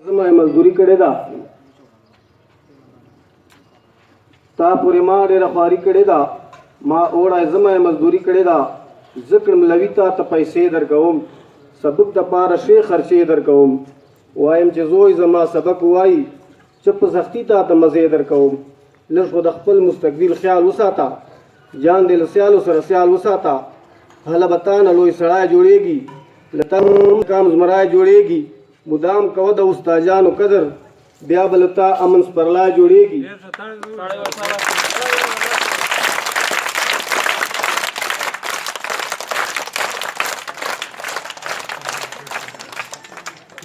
زما مزدوري کړې ده تا پورې ما ډېره خواري کړې ده ما اوړه زما مزدوري کړې ده ذکر ملوي ته پیسې درکوم سبق د پاره شي خرچې درکوم وایم چې زوی زما سبق وایي چې په سختي ته مزې درکوم لږ خو د خپل مستقبل خیال وساته جان دې له سیالو سره سیال وساته هله به تا نه لوی سړی جوړېږي له تا کام زمری جوړېږي مدام کوه د استادانو قدر بیا به له تا امن سپرلا جوړېږي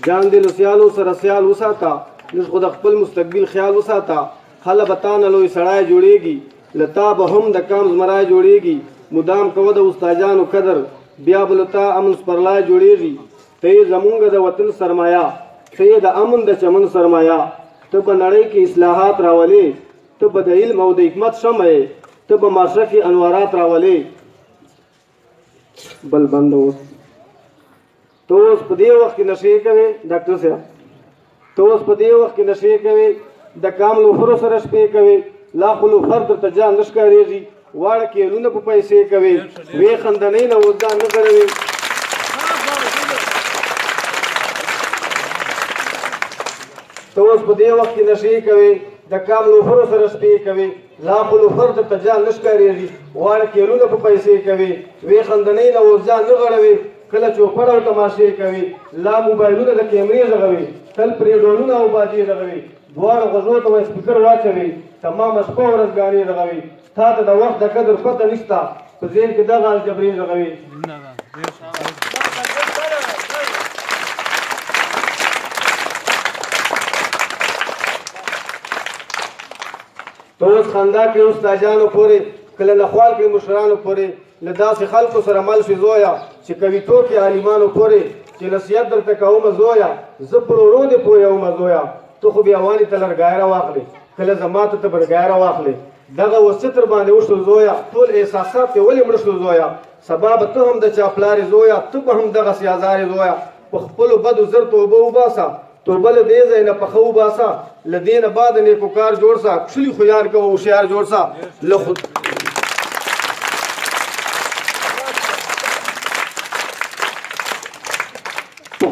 جان دې له سیالو سره سیال وساته لږ خو د خپل مستقبل خیال وساته هله به تا نه لوی سړی جوړېږي له تا به هم د کام زمری جوړېږي مدام کوه د استادانو قدر بیا به له تا امن سپرلا جوړېږي ته یې زمونږ د وطن سرمایه ته یې د امن د چمن سرمایه ته په نړۍ کې اصلاحات راولې ته به د علم او د حکمت شمع یې ته به معاشره کې انوارات راولې بل بند اوس ته اوس په دې وخت کې نشې کوې ډاکټر صاحب ته اوس په دې وخت کې نشې کوې د کام لوفرو سره شپې کوې لا خو لوفر درته جان نه ښکارېږي واړه کیلونه په پیسې کوې وې خندنۍ نه اوس ځان نه غړوې ته اوس په دې وخت کې نشې کوې د کام لوفرو سره شپې کوې لا خو لوفر درته جان نه ښکارېږي واړه کیلونه په پیسې کوې وې خندنۍ نه اوس ځان نه غړوې کله چوپړ او تماشې کوي لا موبایلونه د کیمرې غږوي تل پرې ډولونه او باجې غږوي دواړو غوږو ته وایي سپیکر واچوي تمامه شپه ورځ ګانې غږوي تا ته د وخت د قدر پته نشته په ذهن کې دغه الجبرې غږوي ته اوس خندا کړې استادانو پورې کله نخوال کړې مشرانو پورې له داسې خلکو سره مل شي زویه چې کویتو کې عالمانو پورې چې نصیحت درته کومه زویه زه پر ورو دې پوهومه زویه ته خو بیا وانې ته لرګی راواخلې کله زما ته ته برګی راواخلې دغه وصیت در باندې وشو زویه ټول احساسات یې ولې مړه شو زویه سبا به ته هم د چا پلارې زویه ته به هم دغسې ازارې زویه په خپلو بدو زر توبه وباسه توبه له دې ځای نه پخه وباسه له دې نه بعد نیکو کار جوړ سه کښلي خویان کوه هوښیار جوړ سه له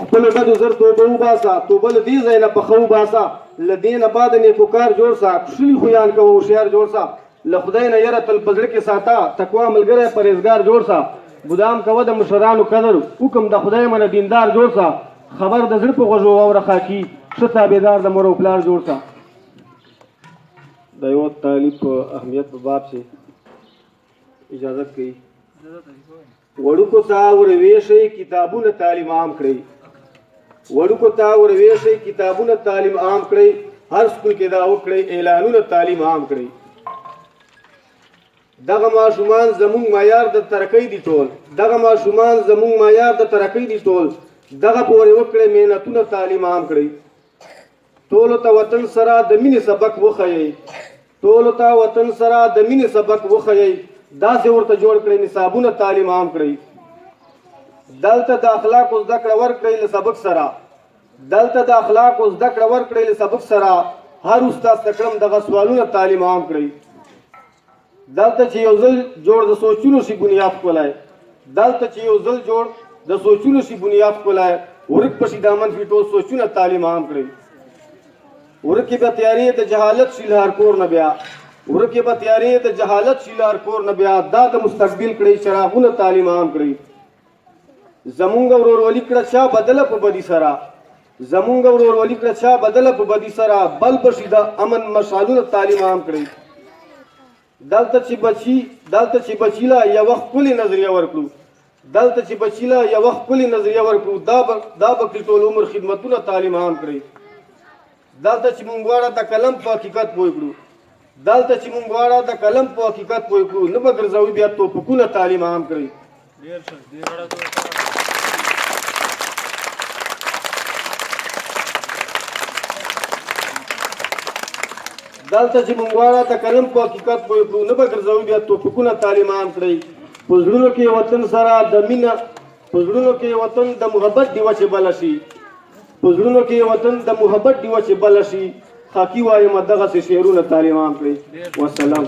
خپل بدو زر توبه وباسه توبه له دې ځای نه پخه وباسه له دې نه بعد نیکو کار جوړ سه کښلي خویان کوه هوښیار جوړ سه له خدای نه یره تل په زړه کې ساته تقوا ملګری پرهیزګار جوړ سه ګدام کوه د مشرانو قدر حکم د خدای منه دیندار جوړ سه خبر د زړه په غوږو واوره خاکي ښه تابعدار د مور او پلار جوړ سه د یو طالب په اهمیت په باب چې اجازت کوي وړوکو ته ورویشئ کتابونه تعلیم عام کړئ وړوکو ته ورویشئ کتابونه تعلیم عام کړئ هر سکول کې دا وکړئ اعلانونه تعلیم عام کړئ دغه ماشومان زمونږ معیار د ترقۍ دي ټول دغه ماشومان زمونږ معیار د ترقۍ دي ټول دغه پورې وکړئ محنتونه تعلیم عام کړئ ټولو ته وطن سره د مینې سبق وښیئ ټولو ته وطن سره د مینې سبق وښیئ داسې ورته جوړ کړئ نصابونه تعلیم عام کړئ دلته د اخلاقو زده کړه ورکړئ له سبق سره دلته د اخلاقو زده کړه ورکړئ له سبق سره هر استاد ته کړم دغه سوالونه تعلیم عام کړئ دلته چې یو ځل جوړ د سوچونو شي بنیاد ښکلی دلته چې یو ځل جوړ د سوچونو شي بنیاد ښکلی ورک پشي دا منفي ټول سوچونه تعلیم عام کړئ ورکې به تیارې د جهالت شي له هر کور نه بیا ورکې به تیارې د جهالت شي له هر کور نه بیا دا د مستقبل کړئ چراغونه تعلیم عام کړئ زمونږ ورورولي کړه چا بدله په بدي سره زمونږ ورورولي کړه چا بدله په بدي سره بل بشي د امن مشعلونه تعلیم عام کړئ دلته چې بچی له یوه ښکلې نظریه ورکړو دلته چې بچی له یوه ښکلې نظریه ورکړو دا به کړي ټول عمر خدمتونه تعلیم عام کړئ دلته چې مونږ غواړه د قلم په حقیقت پوه کړو دلته چې مونږ غواړه د قلم په حقیقت پوه کړو نه به ګرځوي بیا توپکونه تعلیم عام کړئ دلته چې مونږ غواړه د قلم په حقیقت پوه کړو نه به ګرځوي بیا توپکونه تعلیم عام کړئ په زړونو کې وطن سره د مینه په زړونو کې وطن د محبت ډیوه چې بله شي په زړونو کې وطن د محبت ډیوه چې بله شي خاکي وایم دغسې شعرونه تعلیم عام کړئ. والسلام.